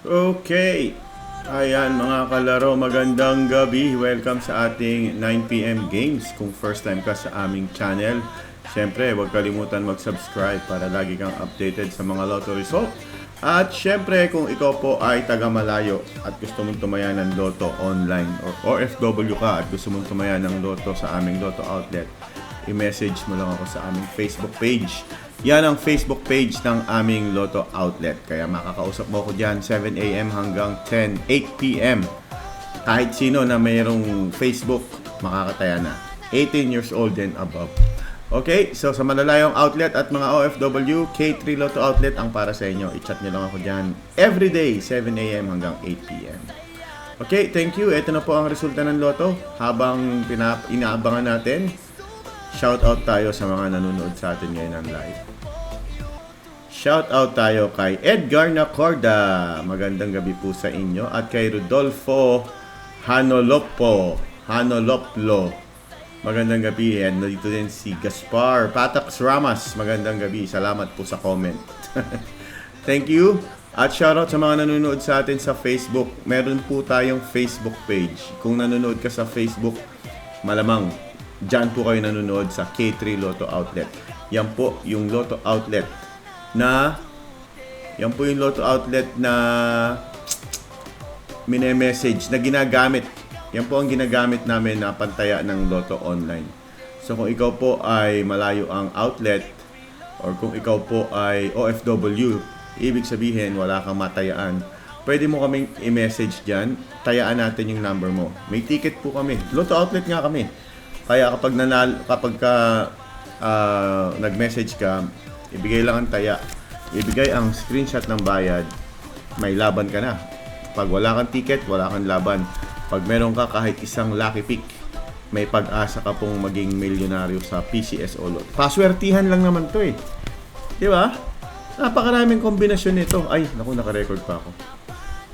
Okay. Ayan mga kalaro, magandang gabi. Welcome sa ating 9 PM games. Kung first time ka sa aming channel, syempre huwag kalimutan mag-subscribe para lagi kang updated sa mga lotto result. At syempre kung ikaw po ay taga malayo at gusto mong tumaya ng loto online or OFW ka at gusto mong tumaya ng loto sa aming loto outlet, i-message mo lang ako sa aming Facebook page. Yan ang Facebook page ng aming Lotto Outlet. Kaya makakausap mo ko dyan 7 AM hanggang 8 PM. Kahit sino na mayroong Facebook, makakataya na. 18 years old and above. Okay, so sa malalayong outlet at mga OFW, K3 Lotto Outlet ang para sa inyo. I-chat nyo lang ako dyan everyday, 7 AM hanggang 8 PM. Okay, thank you. Ito na po ang resulta ng Lotto. Habang inaabangan natin, shout out tayo sa mga nanonood sa atin ngayon ng live. Shout out tayo kay Edgar Nacorda. Magandang gabi po sa inyo. At kay Rodolfo Hanoloplo. Magandang gabi. And dito din si Gaspar Patax Ramas. Magandang gabi. Salamat po sa comment. Thank you. At shoutout sa mga nanonood sa atin sa Facebook. Meron po tayong Facebook page. Kung nanonood ka sa Facebook, malamang dyan po kayo nanonood sa K3 Lotto Outlet. Yan po yung Lotto Outlet na mini-message na ginagamit. Yan po ang ginagamit namin na pantaya ng Lotto online. So kung ikaw po ay malayo ang outlet or kung ikaw po ay OFW, ibig sabihin wala kang matayaan, pwede mo kaming i-message dyan, tayaan natin yung number mo. May ticket po kami. Lotto outlet nga kami. Kaya kapag nag-message ka, ibigay lang ang taya, ibigay ang screenshot ng bayad, may laban ka na. Pag wala kang ticket, wala kang laban. Pag meron ka kahit isang lucky pick, may pag-asa ka pong maging milyonaryo sa PCSO Lotto. Paswertihan lang naman to eh. Di ba? Napakaraming kombinasyon nito. Ay, naku, naka-record pa ako.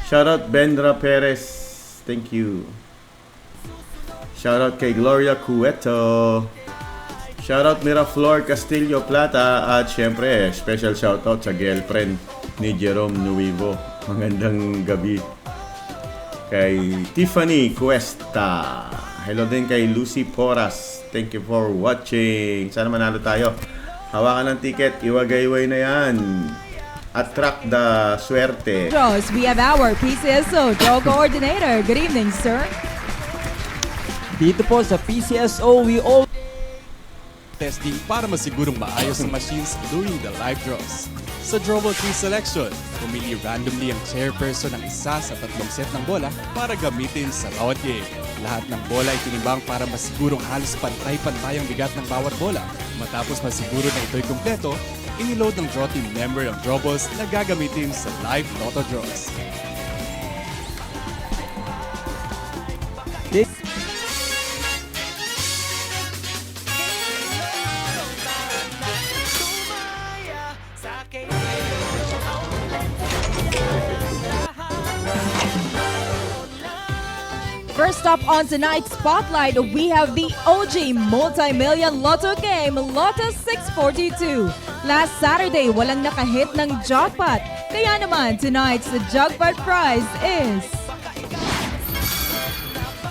Shoutout Bendra Perez. Thank you. Shoutout kay Gloria Cueto. Shoutout Miraflor Castillo Plata. At syempre, special shoutout sa girlfriend ni Jerome Nuevo. Magandang gabi. Kay Tiffany Cuesta. Hello din kay Lucy Poras. Thank you for watching. Sana manalo tayo. Hawakan ng ticket. Iwagayway na yan. Attract the swerte. We have our PCSO Draw Coordinator. Good evening, sir. Dito po sa PCSO, we all testing para masigurong maayos ang machines during the live draws. Sa Drawable Tree Selection, pumili randomly ang chairperson ng isa sa 3 set ng bola para gamitin sa bawat game. Lahat ng bola ay tinimbang para masigurong halos pantay-pantay ang bigat ng bawat bola. Matapos masiguro na ito'y kumpleto, iniload ng draw team member ang drawballs na gagamitin sa live lotto draws. First up on tonight's spotlight, we have the OG multi-million lotto game, Lotto 642. Last Saturday, walang nakahit ng jackpot. Kaya naman, tonight's jackpot prize is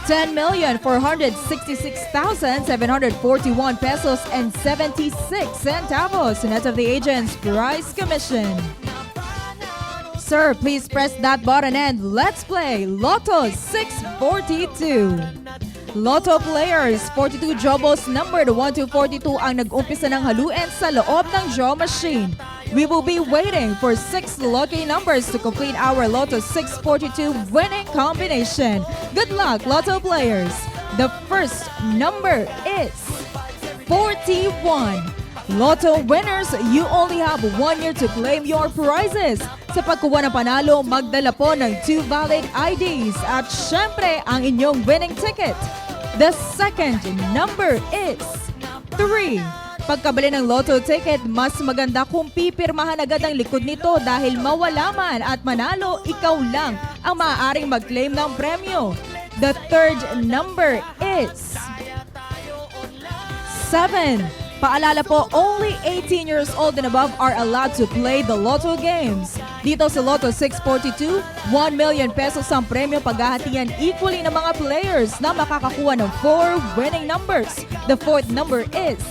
10,466,741 pesos and 76 centavos, net of the agent's prize commission. Sir, please press that button and let's play Lotto 642. Lotto players, 42 drawballs numbered 1 to 42 ang nag-umpisa ng haluin sa loob ng draw machine. We will be waiting for 6 lucky numbers to complete our Lotto 642 winning combination. Good luck, Lotto players. The first number is 41. Lotto winners, you only have 1 year to claim your prizes. Sa pagkuha ng panalo, magdala po ng 2 valid IDs at syempre ang inyong winning ticket. The second number is 3. Pagkabili ng Lotto ticket, mas maganda kung pipirmahan agad ang likod nito dahil mawala man at manalo, ikaw lang ang maaaring mag-claim ng premyo. The third number is 7. Paalala po, only 18 years old and above are allowed to play the Lotto games. Dito sa Lotto 642, 1 million pesos ang premyo paghahatian equally ng mga players na makakakuha ng 4 winning numbers. The fourth number is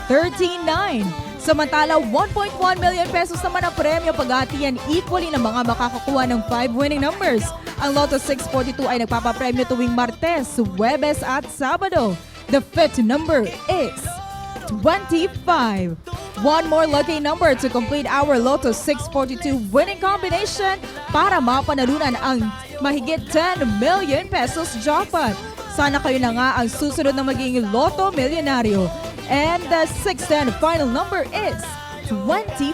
39. Samantala, 1.1 million pesos naman ang premyo paghahatian equally ng mga makakakuha ng 5 winning numbers. Ang Lotto 642 ay nagpapapremyo tuwing Martes, Huwebes at Sabado. The fifth number is 25. One more lucky number to complete our Lotto 642 winning combination para mapanalunan ang mahigit 10 million pesos jackpot. Sana kayo na nga ang susunod na maging Lotto Milyonaryo. And the sixth and final number is 24.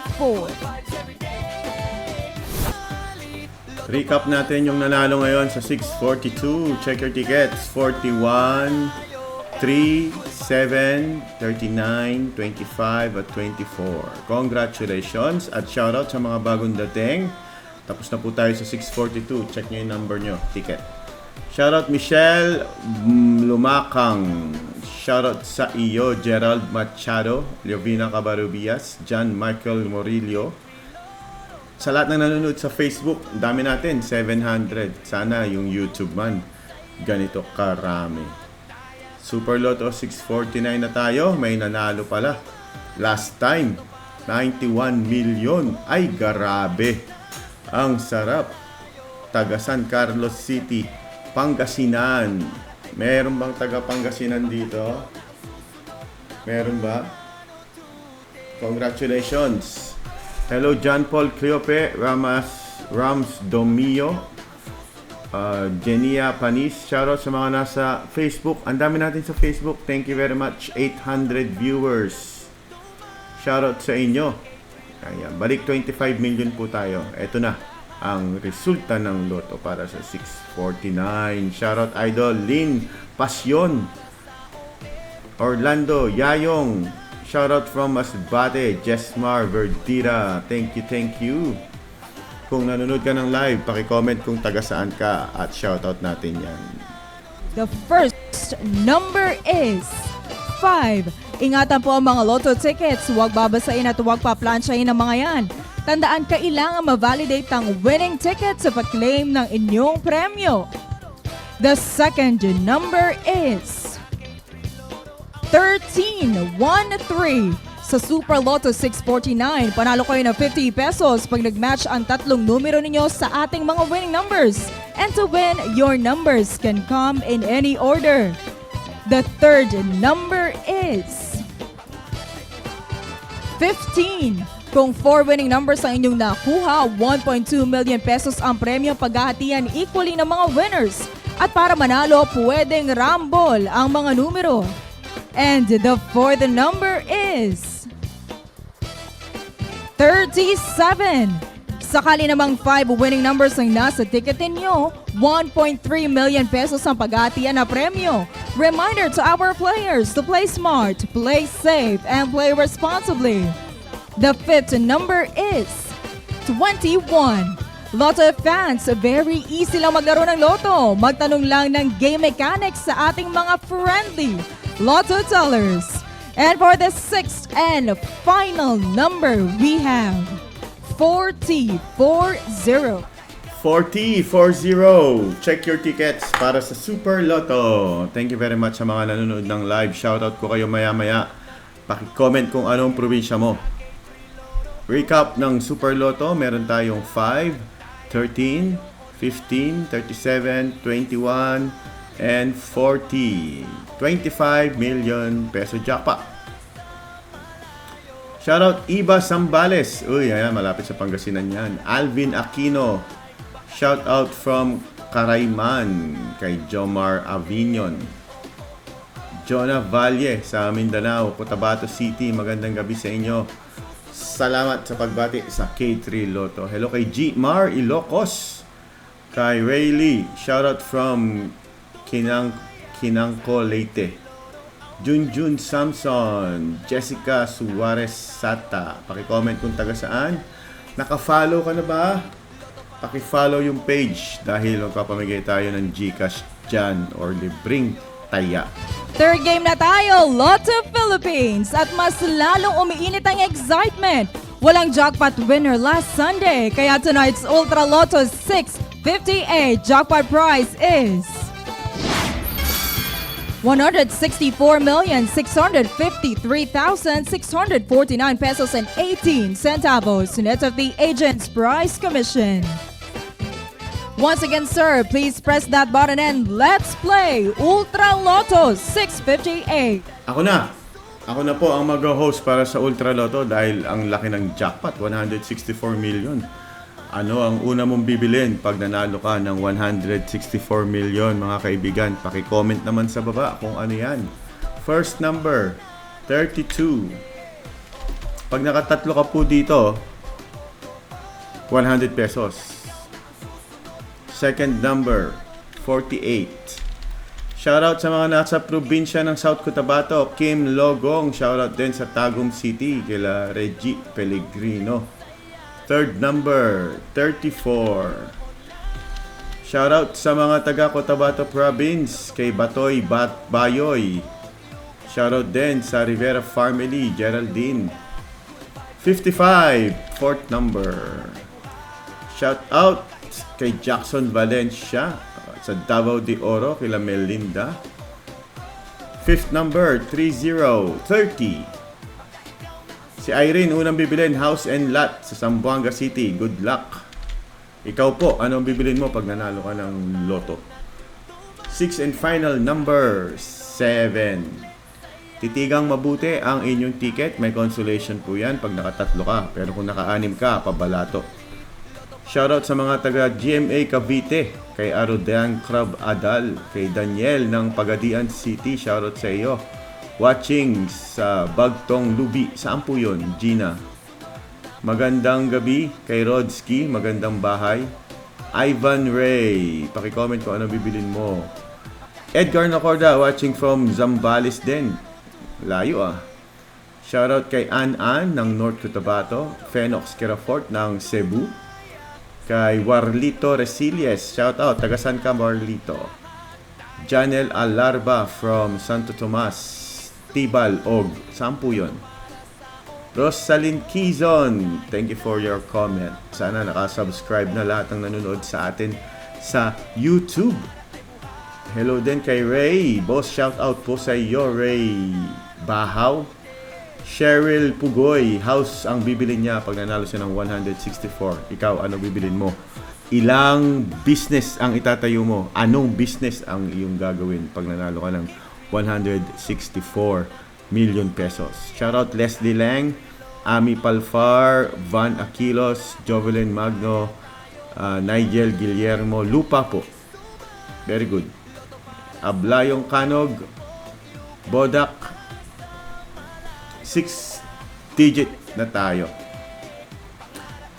Recap natin yung nanalo ngayon sa 642. Check your tickets. 41, 3, 7, 39, 25 at 24. Congratulations at shoutout sa mga bagong dating. Tapos na po tayo sa 642. Check nyo yung number nyo, ticket. Shoutout Michelle Lumakang. Shoutout sa iyo Gerald Machado, Leovina Cabarubias, John Michael Morillo. Sa lahat ng nanonood sa Facebook, dami natin, 700. Sana yung YouTube man, ganito karami. Super Lotto 649 na tayo, may nanalo pala. Last time, 91 million. Ay, grabe. Ang sarap. Taga San Carlos City, Pangasinan. Meron bang taga Pangasinan dito? Meron ba? Congratulations. Hello, John Paul Cleope, Rams Domio, Genia Panis. Shoutout sa mga nasa Facebook. Ang dami natin sa Facebook. Thank you very much. 800 viewers. Shoutout sa inyo. Ayan, balik 25 million po tayo. Ito na ang resulta ng Lotto para sa 649. Shoutout Idol Lynn Pasyon, Orlando Yayong. Shoutout from Masbate, Jesmar Verdira. Thank you. Kung nanonood ka ng live, paki-comment kung taga saan ka at shoutout natin yan. The first number is 5. Ingatan po ang mga Lotto tickets. Huwag babasain at huwag paplansyahin ang mga yan. Tandaan, kailangan ma-validate ang winning ticket sa pag-claim ng inyong premyo. The second number is 1313. Sa Super Lotto 649, panalo kayo ng 50 pesos pag nag-match ang tatlong numero ninyo sa ating mga winning numbers. And to win, your numbers can come in any order. The third number is 15. Kung 4 winning numbers ang inyong nakuha, 1.2 million pesos ang premyo paghahatian equally ng mga winners. At para manalo, pwedeng rumble ang mga numero. And the fourth number is 37. Sakali namang 5 winning numbers ang nasa ticket ninyo, 1.3 million pesos ang paghahatian na premyo. Reminder to our players to play smart, play safe, and play responsibly. The fifth number is 21. Lotto fans, very easy lang maglaro ng Lotto. Magtanong lang ng game mechanics sa ating mga friendly Lotto tellers. And for the sixth and final number, we have 40. 40. 40. Check your tickets para sa Super Lotto. Thank you very much sa mga nanonood ng live. Shoutout ko kayo maya-maya. Paki-comment kung anong probinsya mo. Recap ng Super Lotto, meron tayong 5, 13, 15, 37, 21, and 40. 25 million peso jackpot. Shoutout Iba Sambales. Uy, ayan, malapit sa Pangasinan yan. Alvin Aquino. Shoutout from Carayman kay Jomar Avignon. Jonah Valle sa Mindanao, Cotabato City. Magandang gabi sa inyo. Salamat sa pagbati sa K3 Lotto. Hello kay G. Mar Ilocos. Kay Rayleigh. Shoutout from Kinangko, Leyte. Junjun Samson. Jessica Suarez Sata. Paki-comment kung taga saan. Naka-follow ka na ba? Paki-follow yung page dahil magpapamigay tayo ng GCash dyan or libreng taya. Third game na tayo, Lotto Philippines. At mas lalong umiinit ang excitement. Walang jackpot winner last Sunday, kaya tonight's Ultra Lotto 658 jackpot prize is 164,653,649 pesos and 18 centavos net of the agent's prize commission. Once again, sir, please press that button and let's play Ultra Lotto 658. Ako na po ang mag-host para sa Ultra Lotto dahil ang laki ng jackpot, 164 million. Ano ang una mong bibilin pag nanalo ka ng 164 million, mga kaibigan? Paki-comment naman sa baba kung ano yan. First number, 32. Pag nakatatlo ka po dito, 100 pesos. Second number, 48. Shoutout sa mga nasa probinsya ng South Cotabato, Kim Logong. Shoutout din sa Tagum City, kila Reggie Pellegrino. Third number, 34. Shoutout sa mga taga Cotabato Province, kay Batoy Bayoy. Shoutout din sa Rivera Family, Geraldine. 55, fourth number. Shoutout kay Jackson Valencia sa Davao de Oro, kila Melinda. Fifth number, 30. Si Irene, unang bibilin, house and lot sa Zamboanga City. Good luck. Ikaw po, anong bibilin mo pag nanalo ka ng loto? Sixth and final number, 7. Titigang mabuti ang inyong ticket. May consolation po yan pag nakatatlo ka. Pero kung naka-anim ka, pabalato. Shoutout sa mga taga GMA Cavite, kay Arodan Crab Adal, kay Daniel ng Pagadian City, shoutout sa iyo. Watching sa Bagtong Lubi, saan po yun? Gina. Magandang gabi kay Rodski, magandang bahay. Ivan Ray, paki-comment kung ano bibilin mo. Edgar Nacorda, watching from Zambales din. Layo ah. Shoutout kay Ann ng North Cotabato, Fenox Kerafort ng Cebu. Kay Warlito Resilies, shout out, tagasan ka Warlito. Janel Alarba from Santo Tomas, Tibal, Og, saan po yun? Rosalind Quizon, thank you for your comment. Sana nakasubscribe na lahat ng nanonood sa atin sa YouTube. Hello din kay Ray, boss, shout out po sa iyo Ray Bahaw. Cheryl Pugoy, house ang bibilin niya pag nanalo siya ng 164. Ikaw, ano bibilin mo? Ilang business ang itatayo mo? Anong business ang iyong gagawin pag nanalo ka ng 164 million pesos? Shoutout Leslie Lang, Ami Palfar, Van Aquilos, Jovelyn Magno, Nigel Guillermo, Lupa po. Very good. Ablayong Kanog, Bodak, 6-digit na tayo.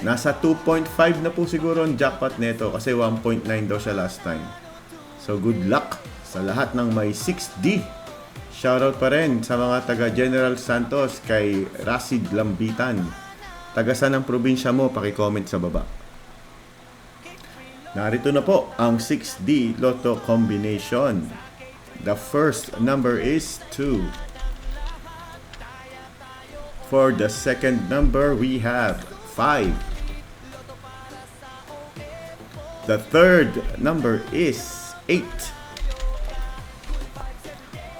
Nasa 2.5 na po siguro ang jackpot nito kasi 1.9 daw siya last time. So good luck sa lahat ng may 6D. Shoutout pa rin sa mga taga General Santos, kay Rasid Lambitan. Taga saan ang probinsya mo? Paki-comment sa baba. Narito na po ang 6D Lotto combination. The first number is 2. For the second number, we have 5. The third number is 8.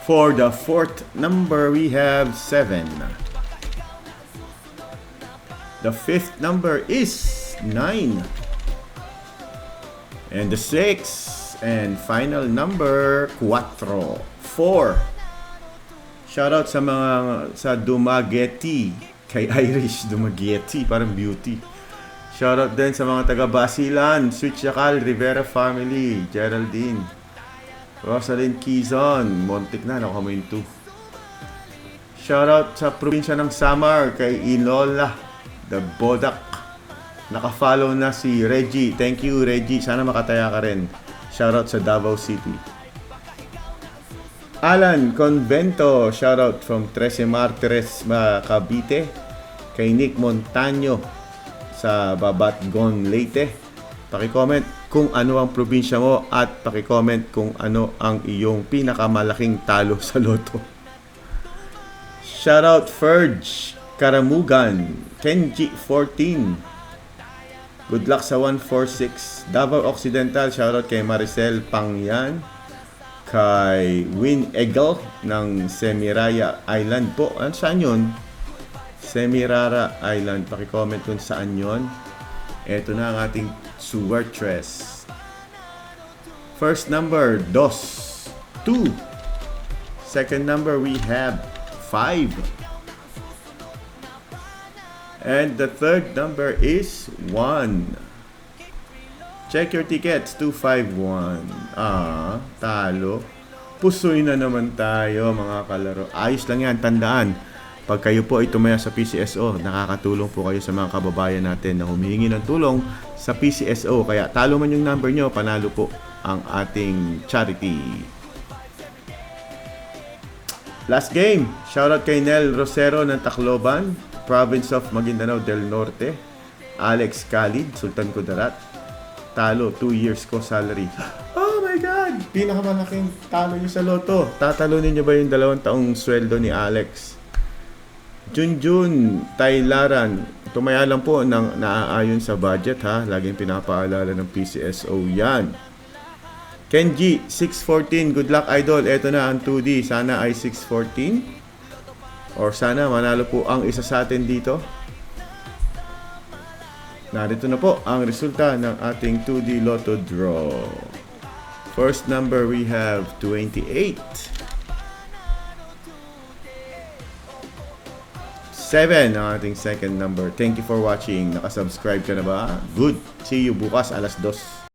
For the fourth number, we have 7. The fifth number is 9. And the sixth and final number, 4. Shoutout sa mga sa Dumaguete, kay Irish Dumaguete, parang beauty. Shoutout din sa mga taga Basilan, Sweet Chacal, Rivera Family, Geraldine, Rosalind Quizon, Montik na, nakuha mo yung 2. Shoutout sa probinsya ng Samar, kay Inola, the Bodak. Nakafollow na si Reggie. Thank you Reggie, sana makataya ka rin. Shoutout sa Davao City. Alan Convento, shoutout from Trece Martires, Cavite. Kay Nick Montaño sa Babatgon, Leyte. Paki-comment kung ano ang probinsya mo at paki-comment kung ano ang iyong pinakamalaking talo sa loto. Shoutout Ferge Karamugan, Kenji 14. Good luck sa 146. Davao Occidental, shoutout kay Maricel Pangyan. Kay Win Eagle ng Semirara Island po. Saan yun? Semirara Island. Paki-comment kung saan yun. Ito na ang ating Suartress. First number, 2. Second number, we have 5. And the third number is 1. Check your tickets, 251. Talo. Pusoy na naman tayo mga kalaro. Ayos lang yan, tandaan. Pag kayo po ay tumaya sa PCSO, nakakatulong po kayo sa mga kababayan natin na humihingi ng tulong sa PCSO. Kaya talo man yung number nyo, panalo po ang ating charity. Last game, shoutout kay Nel Rosero ng Tacloban, Province of Maguindanao del Norte. Alex Khalid, Sultan Kudarat. Talo, 2 years ko salary. Oh my God! Pinakamalaking talo niyo sa loto. Tatalunin niyo ba yung 2 taong sweldo ni Alex? Junjun Taylaran, tumaya lang po ng naaayon sa budget ha. Laging pinapaalala ng PCSO yan. Kenji, 614. Good luck, idol. Ito na ang 2D. Sana ay 614. Or sana manalo po ang isa sa atin dito. Narito na po ang resulta ng ating 2D Lotto Draw. First number, we have 28. 7 ang ating second number. Thank you for watching. Nakasubscribe ka na ba? Good. See you bukas alas 2.